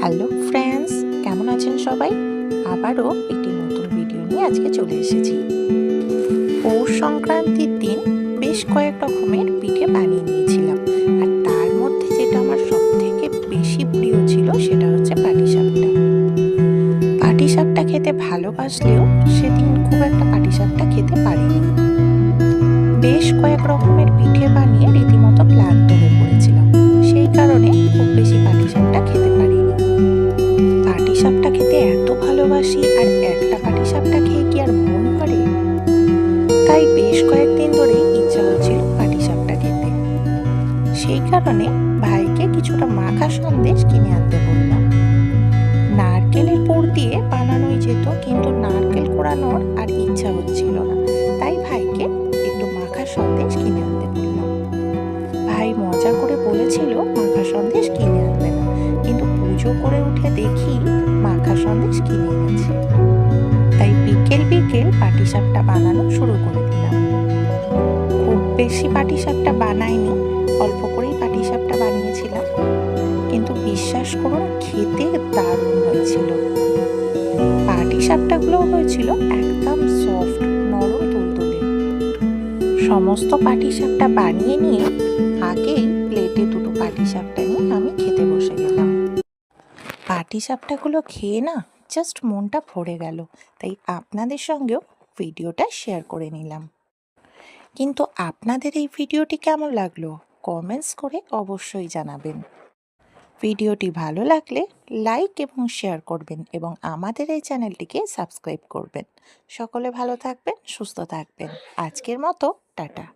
Hello friends, কেমন আছেন সবাই? আবারও একটি নতুন ভিডিও নিয়ে আজকে চলে এসেছি। পৌষ সংক্রান্তির দিন বেশ কয়েক রকমের পিঠে বানিয়ে নিয়েছিলাম, আর তার মধ্যে যেটা আমার সব থেকে বেশি প্রিয় ছিল সেটা হচ্ছে পাটিসাপটা। পাটিসাপটা খেতে ভালোবাসলেও সেদিন খুব একটা পাটিসাপটা খেতে পারিনি। বেশ কয়েক রকমের পিঠে বানিয়ে রীতিমতো ক্লান্ত হয়ে পড়েছিলাম, সেই কারণে খুব বেশি পাটিসাপটা খেতে পারিনি। পাটিসাপটা খেতে এত ভালোবাসি, আর একটা পাটিসাপটা খেয়ে কি আর মন ভরে? তাই বেশ কয়েকদিন ধরেই ইচ্ছা হচ্ছিল পাটিসাপটা খেতে। সেই কারণে ভাইকে কিছুটা মাখা সন্দেশ কিনে আনতে বললাম। নারকেলের পুর দিয়ে বানানোই যেত, কিন্তু নারকেল কোড়ানোর আর ইচ্ছা হচ্ছিল না, তাই ভাইকে একটু মাখা সন্দেশ কিনে আনতে বললাম। ভাই মজা করে বলেছিল মাখা সন্দেশ কিনে আনবে না, কিন্তু পুজো করে উঠে দেখি মাখা সন্দেশ কিনে এনেছে। তাই বিকেল বিকেল পাটিসাপটা বানানো শুরু করে দিলাম। খুব বেশি পাটিসাপটা বানাইনি, অল্প করেই পাটিসাপটা বানিয়েছিলাম, কিন্তু বিশ্বাস করুন খেতে দারুণ হয়েছিল। পাটিসাপটাগুলোও হয়েছিল একদম সফট, নরম তুলতুলে। সমস্ত পাটিসাপটা বানিয়ে নিয়ে আগেই প্লেটে দুটো পাটিসাপটা নিয়ে আমি খেতে বসে গেলাম। পাটিসাপটাগুলো খেয়ে না জাস্ট মনটা ভরে গেল, তাই আপনাদের সঙ্গেও ভিডিওটা শেয়ার করে নিলাম। কিন্তু আপনাদের এই ভিডিওটি কেমন লাগলো কমেন্টস করে অবশ্যই জানাবেন। ভিডিওটি ভালো লাগলে লাইক এবং শেয়ার করবেন, এবং আমাদের এই চ্যানেলটিকে সাবস্ক্রাইব করবেন। সকলে ভালো থাকবেন, সুস্থ থাকবেন। আজকের মতো টাটা।